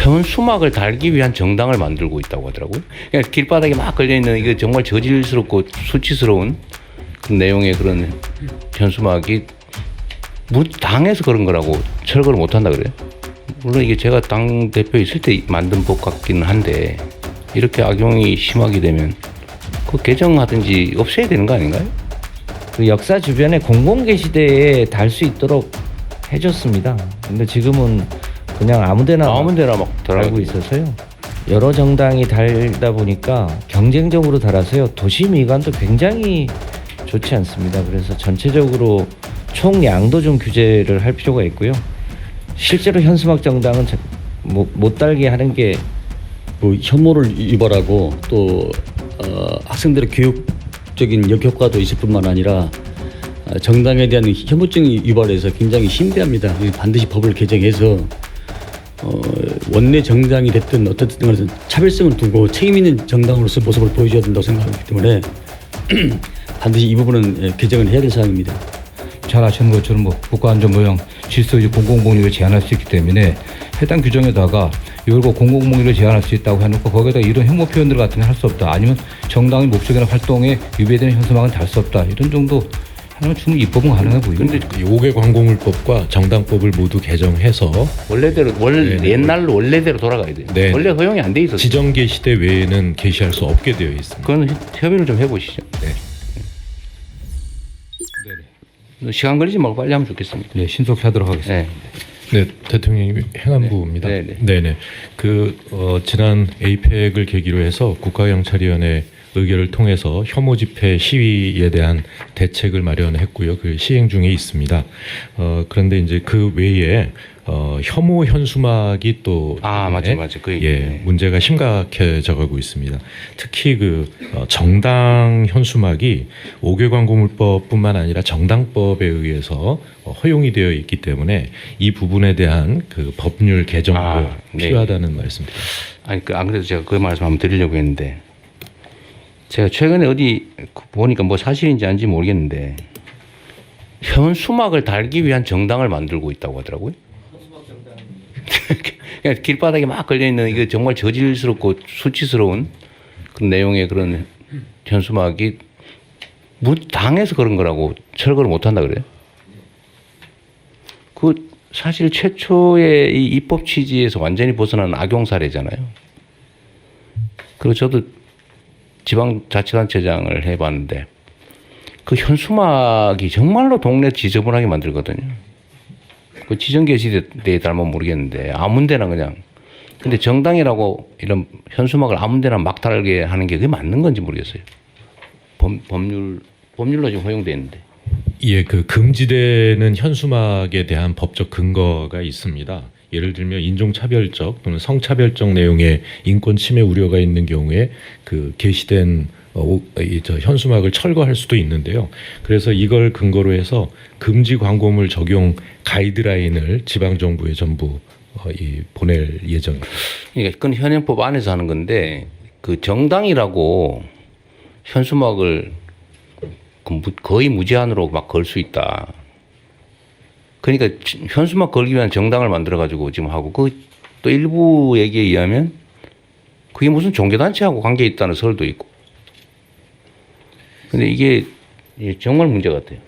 현수막을 달기 위한 정당을 만들고 있다고 하더라고요. 그러니까 길바닥에 막 걸려있는 이거 정말 저질스럽고 수치스러운 그 내용의 그런 현수막이 당에서 그런 거라고 철거를 못한다 그래요. 물론 이게 제가 당 대표 있을 때 만든 법 같기는 한데 이렇게 악용이 심하게 되면 그 개정하든지 없애야 되는 거 아닌가요? 그 역사 주변에 공공게시대에 달 수 있도록 해줬습니다. 근데 지금은 그냥 아무데나 막 달고 있어서요. 여러 정당이 달다 보니까 경쟁적으로 달아서요. 도시 미관도 굉장히 좋지 않습니다. 그래서 전체적으로 총량도 좀 규제를 할 필요가 있고요. 실제로 현수막 정당은 못 달게 하는 게 뭐 혐오를 유발하고 또 학생들의 교육적인 역효과도 있을 뿐만 아니라 정당에 대한 혐오증이 유발해서 굉장히 심대합니다. 반드시 법을 개정해서 원내 정당이 됐든 어떻든 간에 차별성을 두고 책임 있는 정당으로서 모습을 보여줘야 된다고 생각하기 때문에 반드시 이 부분은 개정을 해야 될 사항입니다. 잘 아시는 것처럼 뭐 국가안전보장 질서유지 공공복리를 제한할 수 있기 때문에 해당 규정에다가 이걸 공공복리를 제한할 수 있다고 해놓고 거기에다 이런 혐오 표현들 같은 게 할 수 없다. 아니면 정당의 목적이나 활동에 위배되는 현수막은 달 수 없다. 이런 정도 하면 충분히 입법은 가능해 보입니다. 근데 5개 광고물법과 정당법을 모두 개정해서 원래대로 네네. 옛날로 원래대로 돌아가야 돼요. 네. 원래 허용이 안 돼 있었어요. 지정 게시대 외에는 게시할 수 없게 되어 있습니다. 그건 협의를 좀 해보시죠. 시간 걸리지 말고 빨리 하면 좋겠습니다. 네, 신속히 하도록 하겠습니다. 네. 네, 대통령님 행안부입니다. 네. 네네. 지난 에이펙을 계기로 해서 국가경찰위원회 의결을 통해서 혐오 집회 시위에 대한 대책을 마련했고요. 그 시행 중에 있습니다. 그런데 이제 그 외에 혐오 현수막이 또 맞아. 그 얘기. 네. 문제가 심각해져 가고 있습니다. 특히 정당 현수막이 5개 광고물법뿐만 아니라 정당법에 의해서 허용이 되어 있기 때문에 이 부분에 대한 그 법률 개정도 네. 필요하다는 말씀입니다. 아니 안 그래도 제가 그 말씀 한번 드리려고 했는데 제가 최근에 어디 보니까 뭐 사실인지 아닌지 모르겠는데 현수막을 달기 위한 정당을 만들고 있다고 하더라고요. 그냥 길바닥에 막 걸려있는 이거 정말 저질스럽고 수치스러운 그 내용의 그런 현수막이 당에서 그런 거라고 철거를 못한다 그래요. 그 사실 최초의 이 입법 취지에서 완전히 벗어난 악용 사례잖아요. 그리고 저도 지방자치단체장을 해봤는데 그 현수막이 정말로 동네 지저분하게 만들거든요. 그 지정게시대에 닮으면 모르겠는데 아무데나 그냥. 근데 정당이라고 이런 현수막을 아무데나 막 달게 하는 게 그게 맞는 건지 모르겠어요. 법률로 지금 허용돼 있는데. 예, 그 금지되는 현수막에 대한 법적 근거가 있습니다. 예를 들면 인종차별적 또는 성차별적 내용의 인권 침해 우려가 있는 경우에 그 게시된 현수막을 철거할 수도 있는데요. 그래서 이걸 근거로 해서 금지 광고물 적용 가이드라인을 지방 정부에 전부 보낼 예정입니다. 그러니까 그건 현행법 안에서 하는 건데 그 정당이라고 현수막을 거의 무제한으로 막 걸 수 있다. 그러니까 현수막 걸기 위한 정당을 만들어 가지고 지금 하고 또 일부 얘기에 의하면 그게 무슨 종교단체하고 관계 있다는 설도 있고. 근데 이게 정말 문제 같아요.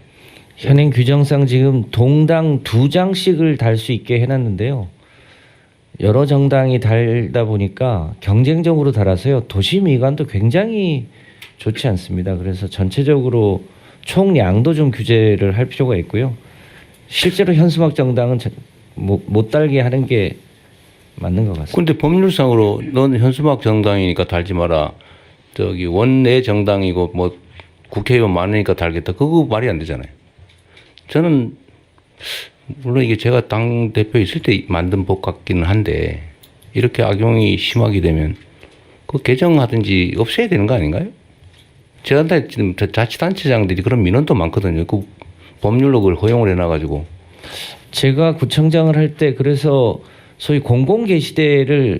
현행 규정상 지금 동당 2장씩을 달 수 있게 해놨는데요. 여러 정당이 달다 보니까 경쟁적으로 달아서요. 도시 미관도 굉장히 좋지 않습니다. 그래서 전체적으로 총량도 좀 규제를 할 필요가 있고요. 실제로 현수막 정당은 못 달게 하는 게 맞는 것 같습니다. 근데 법률상으로 넌 현수막 정당이니까 달지 마라. 원내 정당이고 뭐 국회의원 많으니까 달겠다. 그거 말이 안 되잖아요. 저는 물론 이게 제가 당 대표 있을 때 만든 법 같기는 한데 이렇게 악용이 심하게 되면 그 개정하든지 없애야 되는 거 아닌가요? 제가 지금 자치단체장들이 그런 민원도 많거든요. 그 법률로 그걸 허용을 해놔가지고. 제가 구청장을 할 때 그래서 소위 공공게시대를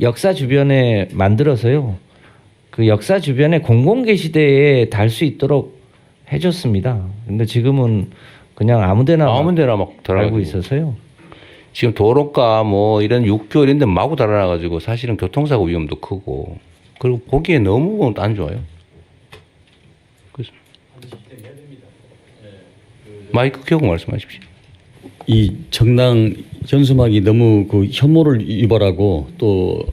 역사 주변에 만들어서요. 그 역사 주변에 공공게시대에 달 수 있도록 해줬습니다. 근데 지금은 그냥 아무데나 막 달고 있어서요. 지금 도로가 뭐 이런 육교 이런 데 마구 달아나가지고 사실은 교통사고 위험도 크고 그리고 보기에 너무 안 좋아요. 그래서 마이크 켜고 말씀하십시오. 이 정당 현수막이 너무 그 혐오를 유발하고 또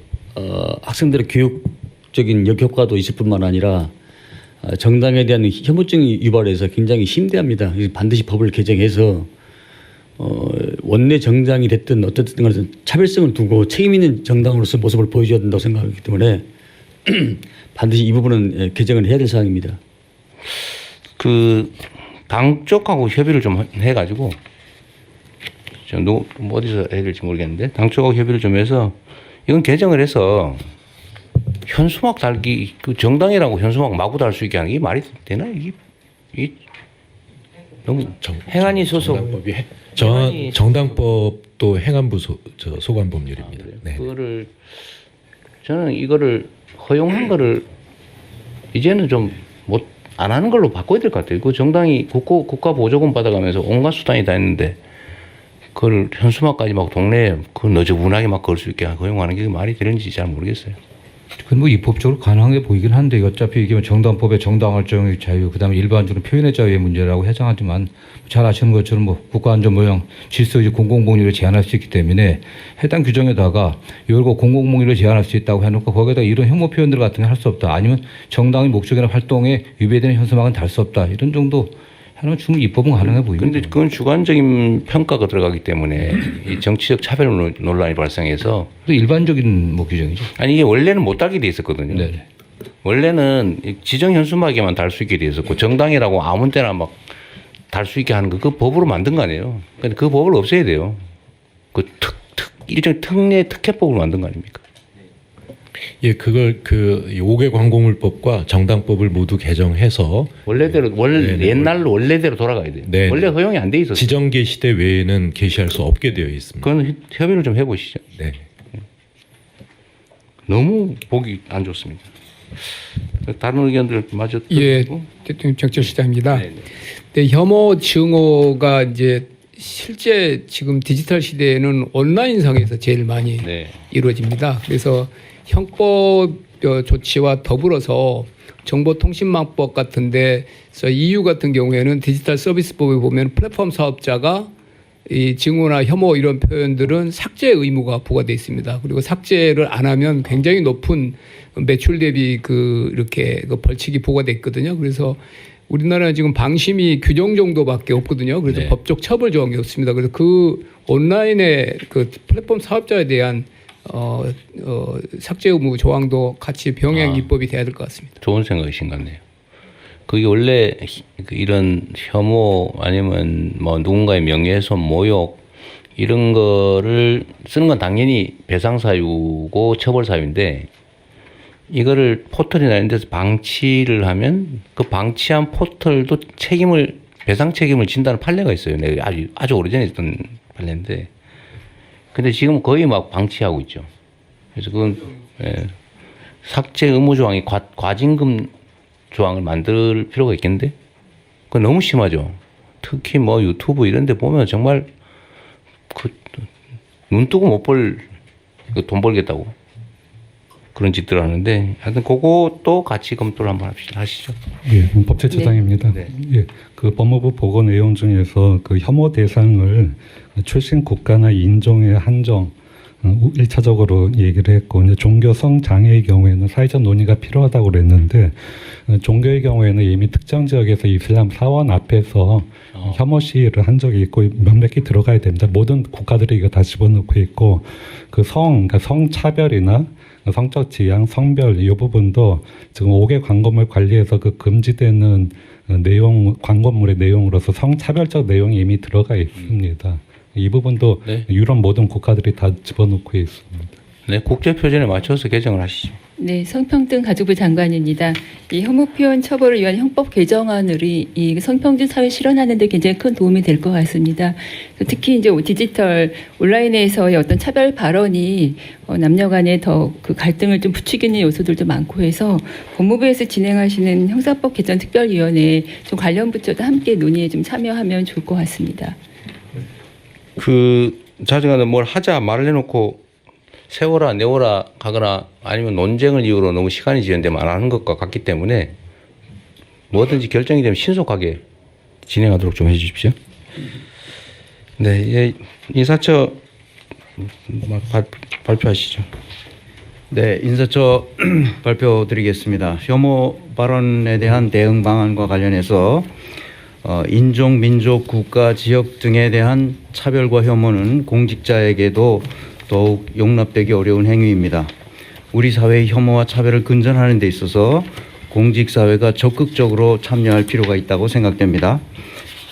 학생들의 교육적인 역효과도 있을 뿐만 아니라 정당에 대한 혐오증이 유발해서 굉장히 심대합니다. 반드시 법을 개정해서 원내 정당이 됐든 어떻든 간에 차별성을 두고 책임 있는 정당으로서 모습을 보여줘야 된다고 생각하기 때문에 반드시 이 부분은 개정을 해야 될 사항입니다. 그 당 쪽하고 협의를 좀 해가지고 뭐 어디서 해야 될지 모르겠는데 당 쪽하고 협의를 좀 해서 이건 개정을 해서 현수막 달기 그 정당이라고 현수막 마구 달 수 있게 하는 게 말이 되나 이게 너무 행안위 소속 정당법이 행안위 정당법도 행안부 소관법률입니다. 네. 그거를 저는 이거를 허용한 거를 이제는 좀 못 안 하는 걸로 바꿔야 될 것 같아요. 그 정당이 국가 보조금 받아가면서 온갖 수단이 다 있는데 그걸 현수막까지 막 동네에 그 너저분하게 막 걸 수 있게 허용하는 게 말이 되는지 잘 모르겠어요. 그건 뭐 입법적으로 가능해 보이긴 한데 어차피 이게 정당법의 정당 활동의 자유, 그다음에 일반적으로 표현의 자유의 문제라고 해당하지만 잘 아시는 것처럼 뭐 국가안전보장 질서유지 공공복리를 제한할 수 있기 때문에 해당 규정에다가 이걸 공공복리를 제한할 수 있다고 해놓고 거기에다 이런 혐오 표현들 같은 게 할 수 없다. 아니면 정당의 목적이나 활동에 위배되는 현수막은 달 수 없다. 이런 정도 하면 충분히 입법은 가능해 보입니다. 그런데 그건 주관적인 평가가 들어가기 때문에 이 정치적 차별 논란이 발생해서 또 일반적인 뭐 규정이죠. 아니 이게 원래는 못 달게 돼 있었거든요. 네. 원래는 지정 현수막에만 달 수 있게 돼 있었고 정당이라고 아무 때나 막 달 수 있게 하는 거 그 법으로 만든 거 아니에요. 근데 그 법을 없애야 돼요. 그 일종 특례 특혜법을 만든 거 아닙니까? 예, 그걸 그 5개 관공물법과 정당법을 모두 개정해서 원래대로 네네. 옛날로 원래대로 돌아가야 돼요. 네. 원래 허용이 안 돼 있었어요. 지정 게시대 외에는 게시할 수 없게 되어 있습니다. 그건 협의를 좀 해보시죠. 네. 너무 보기 안 좋습니다. 다른 의견들 마저 예, 듣고. 대통령 정철시장입니다. 네, 네. 네, 혐오 증오가 이제 실제 지금 디지털 시대에는 온라인상에서 제일 많이 네. 이루어집니다. 그래서 형법 조치와 더불어서 정보통신망법 같은데 EU 같은 경우에는 디지털 서비스법에 보면 플랫폼 사업자가 이 증오나 혐오 이런 표현들은 삭제 의무가 부과돼 있습니다. 그리고 삭제를 안 하면 굉장히 높은 매출 대비 이렇게 벌칙이 부과돼 있거든요. 그래서 우리나라는 지금 방심위 규정 정도밖에 없거든요. 그래서 네. 법적 처벌 조항이 없습니다. 그래서 그 온라인의 그 플랫폼 사업자에 대한 삭제 의무 조항도 같이 병행 입법이 돼야 될 것 같습니다. 좋은 생각이신 것 같네요. 그게 원래 이런 혐오 아니면 뭐 누군가의 명예훼손, 모욕 이런 거를 쓰는 건 당연히 배상 사유고 처벌 사유인데 이거를 포털이나 이런 데서 방치를 하면 그 방치한 포털도 배상 책임을 진다는 판례가 있어요. 내가 아주 오래전에 있던 판례인데 근데 지금 거의 막 방치하고 있죠. 그래서 그건 삭제 의무 조항이 과징금 조항을 만들 필요가 있겠는데? 그건 너무 심하죠. 특히 뭐 유튜브 이런 데 보면 정말 눈 뜨고 못 볼 돈 벌겠다고 그런 짓들을 하는데 하여튼 그것도 같이 검토를 한번 하시죠. 예, 문법제처장입니다. 네. 예, 그 법무부 보고 내용 중에서 그 혐오 대상을 출신 국가나 인종의 한정 1차적으로 얘기를 했고 이제 종교성 장애의 경우에는 사회적 논의가 필요하다고 그랬는데 종교의 경우에는 이미 특정 지역에서 이슬람 사원 앞에서 혐오 시위를 한 적이 있고 명백히 들어가야 됩니다. 모든 국가들이 이거 다 집어넣고 있고 그러니까 성차별이나 성적 지향, 성별 이 부분도 지금 5개 광고물 관리에서 그 금지되는 내용 광고물의 내용으로서 성차별적 내용이 이미 들어가 있습니다. 이 부분도 네. 유럽 모든 국가들이 다 집어넣고 있습니다. 네, 국제 표준에 맞춰서 개정을 하시죠. 네, 성평등 가족부 장관입니다. 이 혐오 표현 처벌을 위한 형법 개정안이 이 성평등 사회 실현하는 데 굉장히 큰 도움이 될 것 같습니다. 특히 이제 디지털 온라인에서의 어떤 차별 발언이 남녀 간에 더 그 갈등을 좀 부추기는 요소들도 많고 해서 법무부에서 진행하시는 형사법 개정 특별위원회에 좀 관련 부처도 함께 논의에 좀 참여하면 좋을 것 같습니다. 그 자정하는 뭘 하자 말을 해놓고 세워라 내워라 하거나 아니면 논쟁을 이유로 너무 시간이 지연되면 안 하는 것과 같기 때문에 뭐든지 결정이 되면 신속하게 진행하도록 좀 해주십시오. 네, 예, 인사처 발표하시죠. 네, 인사처 발표드리겠습니다. 혐오 발언에 대한 대응 방안과 관련해서 인종, 민족, 국가, 지역 등에 대한 차별과 혐오는 공직자에게도 더욱 용납되기 어려운 행위입니다. 우리 사회의 혐오와 차별을 근절하는 데 있어서 공직사회가 적극적으로 참여할 필요가 있다고 생각됩니다.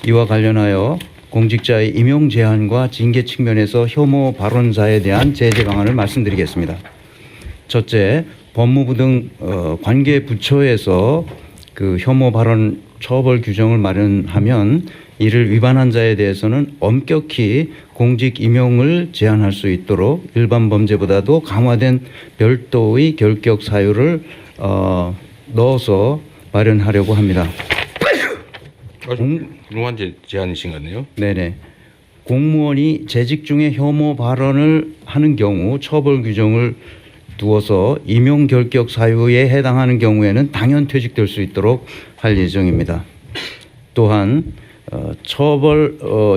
이와 관련하여 공직자의 임용 제한과 징계 측면에서 혐오 발언자에 대한 제재 방안을 말씀드리겠습니다. 첫째, 법무부 등 관계 부처에서 그 혐오 발언 처벌 규정을 마련하면 이를 위반한 자에 대해서는 엄격히 공직 임용을 제한할 수 있도록 일반 범죄보다도 강화된 별도의 결격 사유를 넣어서 마련하려고 합니다. 훌륭한 제안이신 것 같네요. 네네. 공무원이 재직 중에 혐오 발언을 하는 경우 처벌 규정을 두어서 임용 결격 사유에 해당하는 경우에는 당연 퇴직될 수 있도록 할 예정입니다. 또한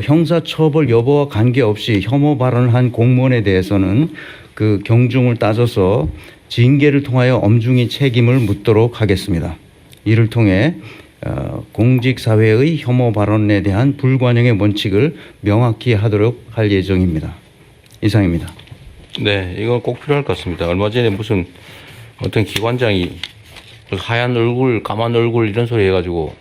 형사 처벌 여부와 관계없이 혐오 발언을 한 공무원에 대해서는 그 경중을 따져서 징계를 통하여 엄중히 책임을 묻도록 하겠습니다. 이를 통해 공직사회의 혐오 발언에 대한 불관용의 원칙을 명확히 하도록 할 예정입니다. 이상입니다. 네, 이건 꼭 필요할 것 같습니다. 얼마 전에 무슨 어떤 기관장이 하얀 얼굴, 까만 얼굴 이런 소리 해가지고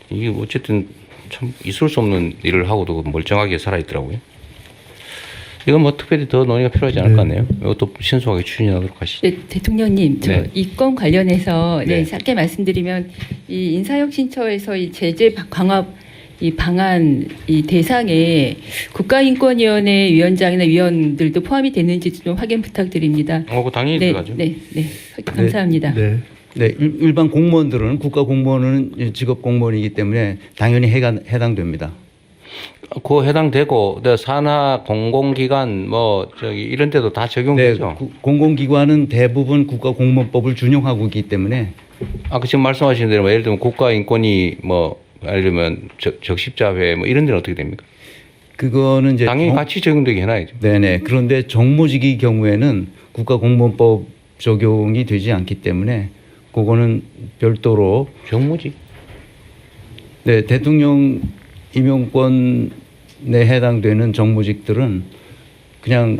이게 어쨌든 참 있을 수 없는 일을 하고도 멀쩡하게 살아있더라고요. 이건 뭐 특별히 더 논의가 필요하지 않을 것 같네요. 이것도 신속하게 추진하도록 하시죠. 네, 대통령님, 네. 이 건 관련해서 네. 짧게 말씀드리면 이 인사혁신처에서 이 제재 강화 이 방안 이 대상에 국가인권위원회 위원장이나 위원들도 포함이 되는지 좀 확인 부탁드립니다. 그거 당연히 네, 들어가죠. 네, 네, 감사합니다. 네, 일반 공무원들은 국가 공무원은 직업 공무원이기 때문에 당연히 해당됩니다. 그 해당되고 산하 공공기관 뭐 저기 이런 데도 다 네, 적용되죠. 공공기관은 대부분 국가공무원법을 준용하고 있기 때문에 아까 지금 말씀하신 대로 예를 들면 국가인권위 뭐 예를 들면 적십자회 뭐 이런 데는 어떻게 됩니까? 그거는 이제 당연히 같이 적용되게 해놔야죠. 네네. 그런데 정무직의 경우에는 국가공무원법 적용이 되지 않기 때문에 그거는 별도로 정무직. 네, 대통령 임용권에 해당되는 정무직들은 그냥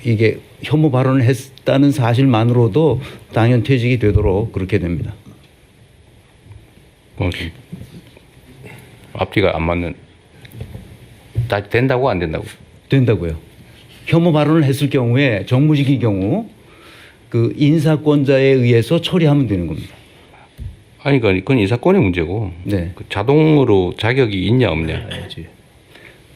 이게 혐오 발언을 했다는 사실만으로도 당연 퇴직이 되도록 그렇게 됩니다. 앞뒤가 안 맞는. 다 된다고 안 된다고? 된다고요. 혐오 발언을 했을 경우에 정무직의 경우 그 인사권자에 의해서 처리하면 되는 겁니다. 아니 그건 인사권의 문제고. 네. 그 자동으로 자격이 있냐 없냐.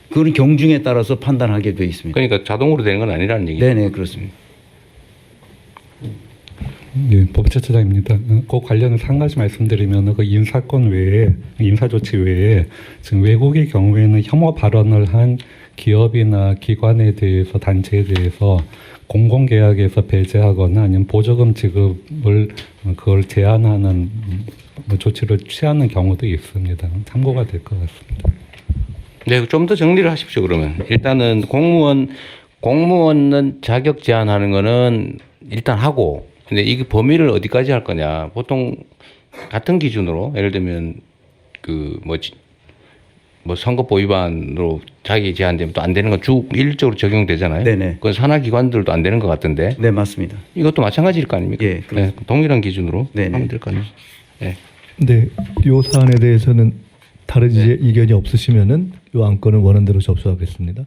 그건 경중에 따라서 판단하게 돼 있습니다. 그러니까 자동으로 되는 건 아니라는 얘기죠. 네네, 그렇습니다. 예, 법제처장입니다. 그 관련해서 한 가지 말씀드리면 그 인사권 외에 인사조치 외에 지금 외국의 경우에는 혐오 발언을 한 기업이나 기관에 대해서 단체에 대해서 공공계약에서 배제하거나 아니면 보조금 지급을 그걸 제한하는 조치를 취하는 경우도 있습니다. 참고가 될 것 같습니다. 네, 좀 더 정리를 하십시오. 그러면 일단은 공무원은 자격 제한하는 거는 일단 하고, 근데 이 범위를 어디까지 할 거냐? 보통 같은 기준으로 예를 들면 뭐 선거법 위반으로 자격이 제한되면 또 안 되는 건 쭉 일적으로 적용되잖아요. 네네. 그건 산하기관들도 안 되는 것 같은데. 네, 맞습니다. 이것도 마찬가지일 거 아닙니까? 예, 네, 동일한 기준으로 네네. 하면 될 거 아니에요. 네. 네, 요 사안에 대해서는 다른 의견이 없으시면은 요 안건은 원안대로 접수하겠습니다.